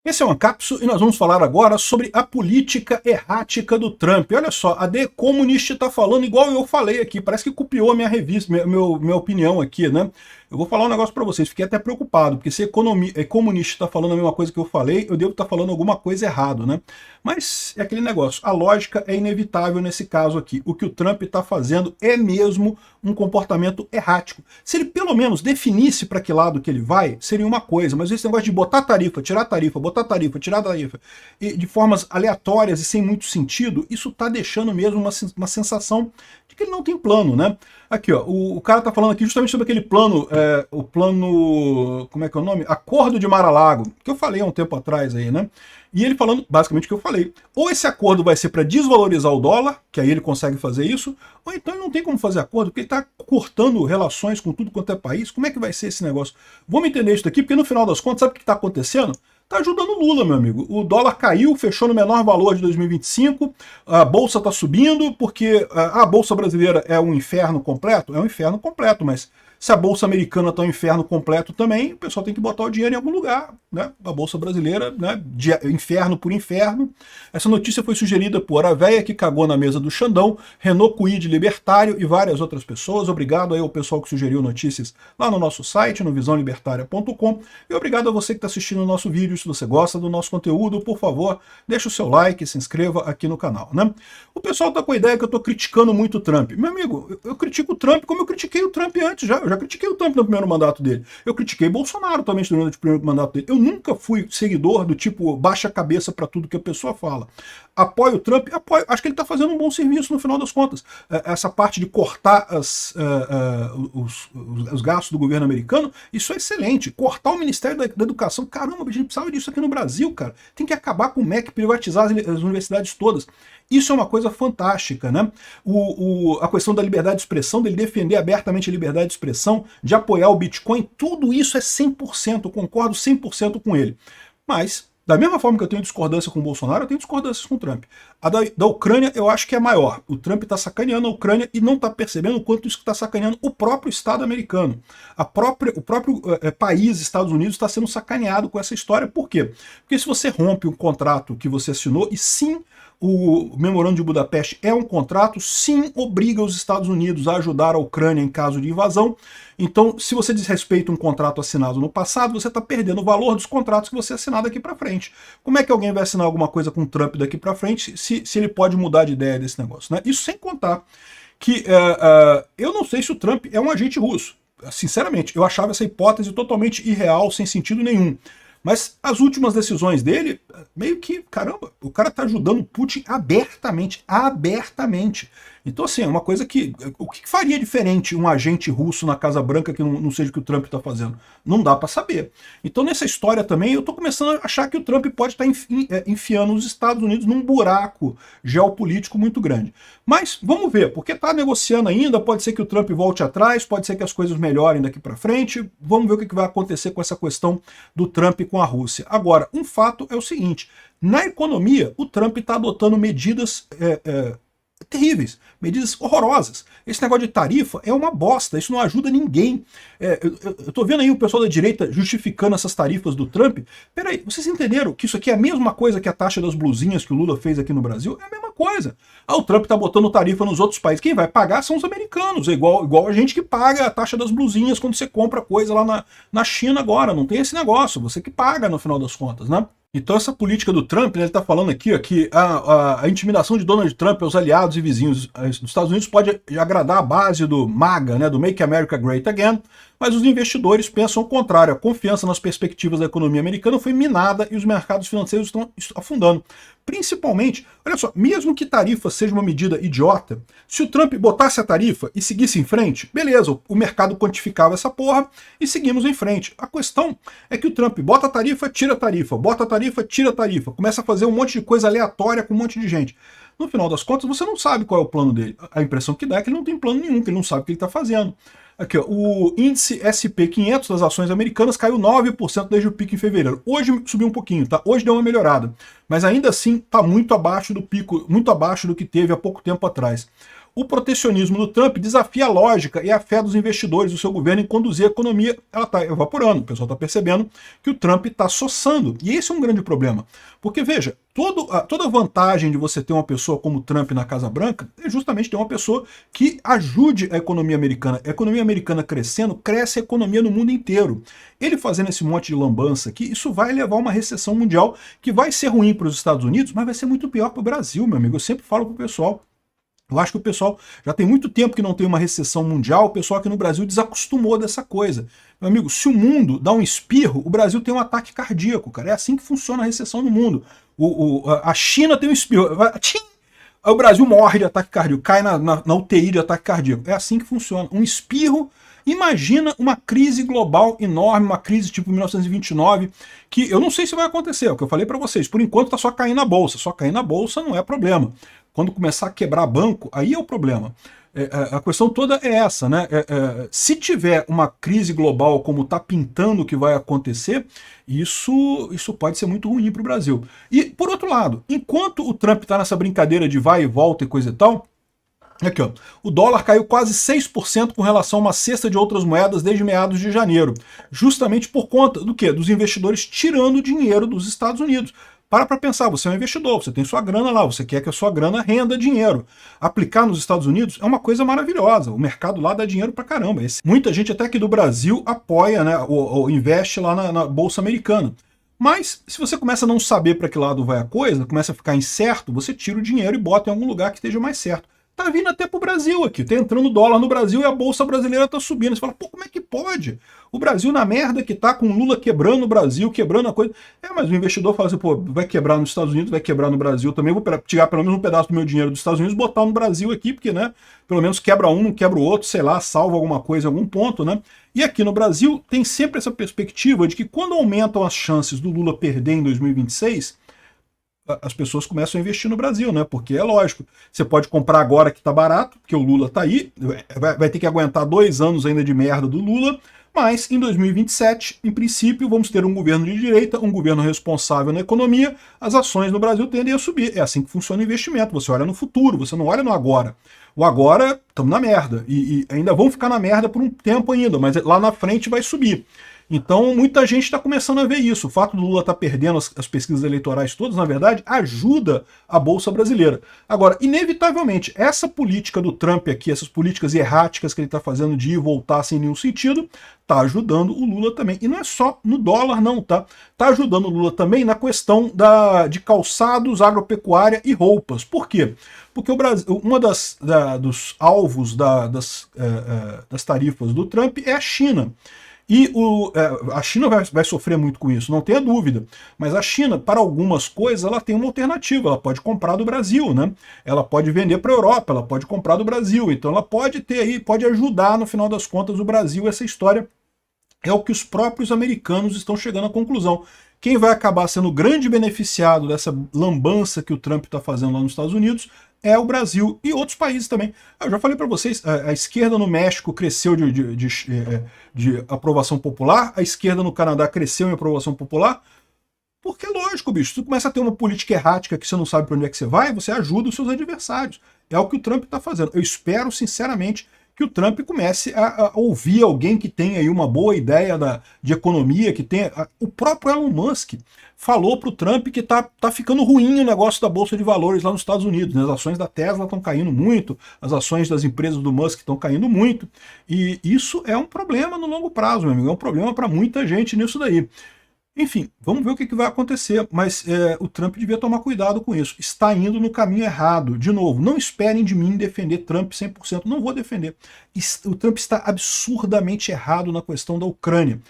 Esse é uma cápsula e nós vamos falar agora sobre a política errática do Trump. Olha só, a The Economist está falando igual eu falei aqui, parece que copiou a minha revista, minha opinião aqui, né? Eu vou falar um negócio para vocês, fiquei até preocupado, porque se a Economist está falando a mesma coisa que eu falei, eu devo estar falando alguma coisa errado, né? Mas é aquele negócio, a lógica é inevitável nesse caso aqui. O que o Trump está fazendo é mesmo um comportamento errático. Se ele pelo menos definisse para que lado que ele vai, seria uma coisa, mas esse negócio de botar tarifa, tirar tarifa, botar tarifa, tirar tarifa, e de formas aleatórias e sem muito sentido, isso está deixando mesmo uma sensação de que ele não tem plano, né? Aqui, ó, o cara tá falando aqui justamente sobre aquele plano, o plano, como é que é o nome? Acordo de Mar-a-Lago, que eu falei há um tempo atrás aí, né? E ele falando basicamente o que eu falei. Ou esse acordo vai ser para desvalorizar o dólar, que aí ele consegue fazer isso, ou então ele não tem como fazer acordo, porque ele está cortando relações com tudo quanto é país. Como é que vai ser esse negócio? Vamos entender isso daqui, porque no final das contas, sabe o que está acontecendo? Está ajudando o Lula, meu amigo. O dólar caiu, fechou no menor valor de 2025, a bolsa está subindo, porque a bolsa brasileira é um inferno completo? É um inferno completo, mas se a bolsa americana está um inferno completo também, o pessoal tem que botar o dinheiro em algum lugar, né? A bolsa brasileira, né? De inferno por inferno. Essa notícia foi sugerida por a véia que cagou na mesa do Xandão, Renault Cuide Libertário e várias outras pessoas. Obrigado aí ao pessoal que sugeriu notícias lá no nosso site, no visãolibertaria.com. E obrigado a você que está assistindo o nosso vídeo. Se você gosta do nosso conteúdo, por favor, deixa o seu like e se inscreva aqui no canal, né? O pessoal está com a ideia que eu estou criticando muito o Trump. Meu amigo, eu critico o Trump como eu critiquei o Trump antes já. Eu já critiquei o Trump no primeiro mandato dele. Eu critiquei Bolsonaro também durante o primeiro mandato dele. Eu nunca fui seguidor do tipo baixa a cabeça para tudo que a pessoa fala. Apoio o Trump? Apoio. Acho que ele está fazendo um bom serviço no final das contas. Essa parte de cortar os gastos do governo americano, isso é excelente. Cortar o Ministério da Educação, caramba, a gente precisava disso aqui no Brasil, cara. Tem que acabar com o MEC, privatizar as universidades todas. Isso é uma coisa fantástica, né? A questão da liberdade de expressão, dele defender abertamente a liberdade de expressão, de apoiar o Bitcoin, tudo isso é 100%, eu concordo 100% com ele. Mas, da mesma forma que eu tenho discordância com o Bolsonaro, eu tenho discordâncias com o Trump. A da Ucrânia eu acho que é maior. O Trump está sacaneando a Ucrânia e não está percebendo o quanto isso está sacaneando o próprio Estado americano. O próprio país, Estados Unidos, está sendo sacaneado com essa história. Por quê? Porque se você rompe um contrato que você assinou, e sim, o Memorando de Budapeste é um contrato, sim, obriga os Estados Unidos a ajudar a Ucrânia em caso de invasão. Então, se você desrespeita um contrato assinado no passado, você está perdendo o valor dos contratos que você assinar daqui para frente. Como é que alguém vai assinar alguma coisa com o Trump daqui para frente se ele pode mudar de ideia desse negócio, né? Isso sem contar que eu não sei se o Trump é um agente russo. Sinceramente, eu achava essa hipótese totalmente irreal, sem sentido nenhum. Mas as últimas decisões dele, meio que, caramba, o cara tá ajudando o Putin abertamente, abertamente. Então, assim, é uma coisa que... O que faria diferente um agente russo na Casa Branca que não seja o que o Trump está fazendo? Não dá para saber. Então, nessa história também, eu tô começando a achar que o Trump pode estar enfiando os Estados Unidos num buraco geopolítico muito grande. Mas, vamos ver, porque tá negociando ainda, pode ser que o Trump volte atrás, pode ser que as coisas melhorem daqui para frente, vamos ver o que vai acontecer com essa questão do Trump com a Rússia. Agora, um fato é o seguinte, na economia, o Trump está adotando medidas terríveis, medidas horrorosas. Esse negócio de tarifa é uma bosta, isso não ajuda ninguém. Eu tô vendo aí o pessoal da direita justificando essas tarifas do Trump. Peraí, vocês entenderam que isso aqui é a mesma coisa que a taxa das blusinhas que o Lula fez aqui no Brasil? É a mesma coisa. O Trump tá botando tarifa nos outros países. Quem vai pagar são os americanos, igual a gente que paga a taxa das blusinhas quando você compra coisa lá na China agora. Não tem esse negócio, você que paga no final das contas, né? Então essa política do Trump, né, ele está falando aqui ó, que a intimidação de Donald Trump aos aliados e vizinhos dos Estados Unidos pode agradar a base do MAGA, né, do Make America Great Again, mas os investidores pensam o contrário. A confiança nas perspectivas da economia americana foi minada e os mercados financeiros estão afundando. Principalmente, olha só, mesmo que tarifa seja uma medida idiota, se o Trump botasse a tarifa e seguisse em frente, beleza, o mercado quantificava essa porra e seguimos em frente. A questão é que o Trump bota a tarifa, tira a tarifa, bota a tarifa, tira a tarifa, começa a fazer um monte de coisa aleatória com um monte de gente. No final das contas, você não sabe qual é o plano dele. A impressão que dá é que ele não tem plano nenhum, que ele não sabe o que ele está fazendo. Aqui, ó, o índice SP500 das ações americanas caiu 9% desde o pico em fevereiro. Hoje subiu um pouquinho, tá? Hoje deu uma melhorada, mas ainda assim está muito abaixo do pico, muito abaixo do que teve há pouco tempo atrás. O protecionismo do Trump desafia a lógica e a fé dos investidores do seu governo em conduzir a economia. Ela está evaporando, o pessoal está percebendo que o Trump está soçando. E esse é um grande problema. Porque, veja, toda vantagem de você ter uma pessoa como Trump na Casa Branca é justamente ter uma pessoa que ajude a economia americana. A economia americana crescendo, cresce a economia no mundo inteiro. Ele fazendo esse monte de lambança aqui, isso vai levar a uma recessão mundial que vai ser ruim para os Estados Unidos, mas vai ser muito pior para o Brasil, meu amigo. Eu sempre falo para o pessoal. Eu acho que o pessoal já tem muito tempo que não tem uma recessão mundial, o pessoal aqui no Brasil desacostumou dessa coisa. Meu amigo, se o mundo dá um espirro, o Brasil tem um ataque cardíaco, cara. É assim que funciona a recessão no mundo. A China tem um espirro, tchim, o Brasil morre de ataque cardíaco, cai na UTI de ataque cardíaco. É assim que funciona. Um espirro. Imagina uma crise global enorme, uma crise tipo 1929, que eu não sei se vai acontecer, é o que eu falei para vocês. Por enquanto está só caindo na bolsa. Só cair na bolsa não é problema. Quando começar a quebrar banco, aí é o problema. A questão toda é essa, né? Se tiver uma crise global como está pintando que vai acontecer, isso pode ser muito ruim para o Brasil. E, por outro lado, enquanto o Trump está nessa brincadeira de vai e volta e coisa e tal, aqui, ó, o dólar caiu quase 6% com relação a uma cesta de outras moedas desde meados de janeiro, justamente por conta do quê? Dos investidores tirando dinheiro dos Estados Unidos. Para pensar, você é um investidor, você tem sua grana lá, você quer que a sua grana renda dinheiro. Aplicar nos Estados Unidos é uma coisa maravilhosa, o mercado lá dá dinheiro pra caramba. Muita gente até aqui do Brasil apoia, né, ou investe lá na Bolsa Americana. Mas se você começa a não saber para que lado vai a coisa, começa a ficar incerto, você tira o dinheiro e bota em algum lugar que esteja mais certo. Tá vindo até pro Brasil aqui, tá entrando dólar no Brasil e a Bolsa Brasileira tá subindo. Você fala, pô, como é que pode? O Brasil na merda que tá, com o Lula quebrando o Brasil, quebrando a coisa. Mas o investidor fala assim, pô, vai quebrar nos Estados Unidos, vai quebrar no Brasil também, vou tirar pelo menos um pedaço do meu dinheiro dos Estados Unidos e botar no Brasil aqui, porque, né, pelo menos quebra um, não quebra o outro, sei lá, salva alguma coisa em algum ponto, né? E aqui no Brasil tem sempre essa perspectiva de que quando aumentam as chances do Lula perder em 2026, as pessoas começam a investir no Brasil, né? Porque é lógico, você pode comprar agora que tá barato, porque o Lula tá aí, vai ter que aguentar 2 anos ainda de merda do Lula, mas em 2027, em princípio, vamos ter um governo de direita, um governo responsável na economia, as ações no Brasil tendem a subir. É assim que funciona o investimento, você olha no futuro, você não olha no agora. O agora, estamos na merda, e ainda vão ficar na merda por um tempo ainda, mas lá na frente vai subir. Então, muita gente está começando a ver isso. O fato do Lula estar perdendo as pesquisas eleitorais todas, na verdade, ajuda a Bolsa Brasileira. Agora, inevitavelmente, essa política do Trump aqui, essas políticas erráticas que ele está fazendo de ir e voltar sem nenhum sentido, está ajudando o Lula também. E não é só no dólar, não, tá? Está ajudando o Lula também na questão de calçados, agropecuária e roupas. Por quê? Porque o Brasil, dos alvos das tarifas do Trump é a China. E a China vai sofrer muito com isso, não tenha dúvida. Mas a China, para algumas coisas, ela tem uma alternativa. Ela pode comprar do Brasil, né? Ela pode vender para a Europa, ela pode comprar do Brasil. Então ela pode ter aí, pode ajudar, no final das contas, o Brasil. Essa história é o que os próprios americanos estão chegando à conclusão. Quem vai acabar sendo o grande beneficiado dessa lambança que o Trump está fazendo lá nos Estados Unidos é o Brasil e outros países também. Eu já falei para vocês, a esquerda no México cresceu de aprovação popular, a esquerda no Canadá cresceu em aprovação popular, porque é lógico, bicho, se tu começa a ter uma política errática que você não sabe para onde é que você vai, você ajuda os seus adversários. É o que o Trump está fazendo. Eu espero, sinceramente, que o Trump comece a ouvir alguém que tenha aí uma boa ideia de economia, que tenha... O próprio Elon Musk falou para o Trump que tá ficando ruim o negócio da Bolsa de Valores lá nos Estados Unidos, né? As ações da Tesla estão caindo muito, as ações das empresas do Musk estão caindo muito, e isso é um problema no longo prazo, meu amigo, é um problema para muita gente nisso daí. Enfim, vamos ver o que vai acontecer, mas o Trump devia tomar cuidado com isso. Está indo no caminho errado. De novo, não esperem de mim defender Trump 100%. Não vou defender. O Trump está absurdamente errado na questão da Ucrânia.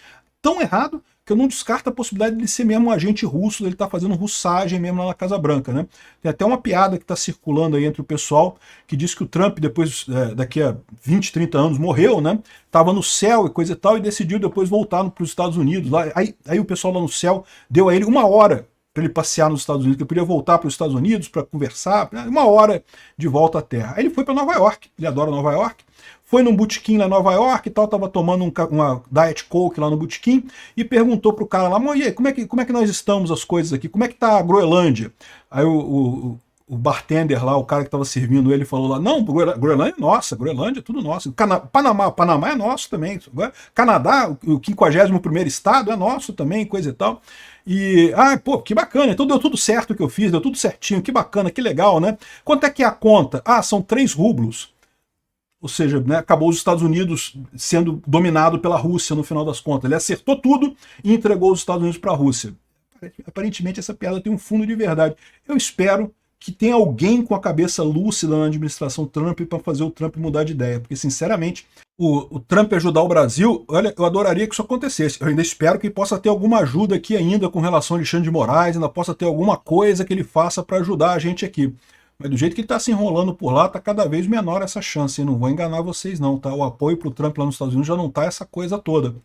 Tão errado que eu não descarto a possibilidade de ele ser mesmo um agente russo, dele estar fazendo russagem mesmo lá na Casa Branca, né? Tem até uma piada que está circulando aí entre o pessoal, que diz que o Trump, depois, daqui a 20, 30 anos, morreu, né? Estava no céu e coisa e tal, e decidiu depois voltar para os Estados Unidos. Aí o pessoal lá no céu deu a ele 1 hora para ele passear nos Estados Unidos, que ele podia voltar para os Estados Unidos para conversar, 1 hora de volta à Terra. Aí ele foi para Nova York, ele adora Nova York, foi num botequim lá em Nova York e tal, tava tomando uma Diet Coke lá no botequim e perguntou pro cara lá, e aí, como é que nós estamos as coisas aqui? Como é que tá a Groenlândia? Aí o o bartender lá, o cara que estava servindo ele, falou lá, não, Groenlândia é nossa, Groenlândia é tudo nosso. Panamá é nosso também. Canadá, o 51º estado é nosso também, coisa e tal. E, pô, que bacana, então deu tudo certo o que eu fiz, deu tudo certinho, que bacana, que legal, né? Quanto é que é a conta? São 3 rublos. Ou seja, né, acabou os Estados Unidos sendo dominado pela Rússia no final das contas. Ele acertou tudo e entregou os Estados Unidos para a Rússia. Aparentemente essa piada tem um fundo de verdade. Eu espero que tenha alguém com a cabeça lúcida na administração Trump para fazer o Trump mudar de ideia. Porque, sinceramente, o Trump ajudar o Brasil, olha, eu adoraria que isso acontecesse. Eu ainda espero que ele possa ter alguma ajuda aqui ainda com relação a Alexandre de Moraes, ainda possa ter alguma coisa que ele faça para ajudar a gente aqui. Mas do jeito que ele está se enrolando por lá, está cada vez menor essa chance. E não vou enganar vocês não, tá? O apoio para o Trump lá nos Estados Unidos já não está essa coisa toda.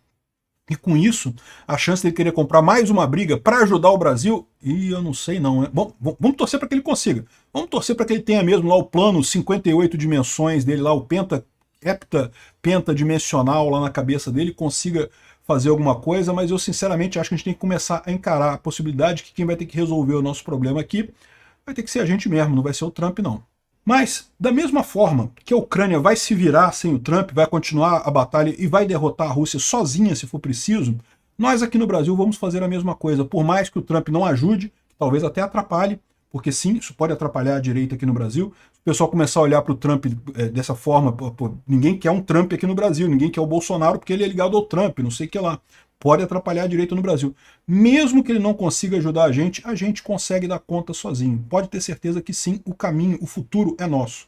E com isso, a chance dele querer comprar mais uma briga para ajudar o Brasil, e eu não sei não. Bom, vamos torcer para que ele consiga. Vamos torcer para que ele tenha mesmo lá o plano 58 dimensões dele, lá o pentadimensional lá na cabeça dele, consiga fazer alguma coisa, mas eu sinceramente acho que a gente tem que começar a encarar a possibilidade que quem vai ter que resolver o nosso problema aqui vai ter que ser a gente mesmo, não vai ser o Trump não. Mas, da mesma forma que a Ucrânia vai se virar sem o Trump, vai continuar a batalha e vai derrotar a Rússia sozinha se for preciso, nós aqui no Brasil vamos fazer a mesma coisa. Por mais que o Trump não ajude, talvez até atrapalhe, porque sim, isso pode atrapalhar a direita aqui no Brasil. Se o pessoal começar a olhar para o Trump dessa forma, ninguém quer um Trump aqui no Brasil, ninguém quer o Bolsonaro porque ele é ligado ao Trump, não sei o que lá. Pode atrapalhar a direita no Brasil. Mesmo que ele não consiga ajudar a gente consegue dar conta sozinho. Pode ter certeza que sim, o caminho, o futuro é nosso.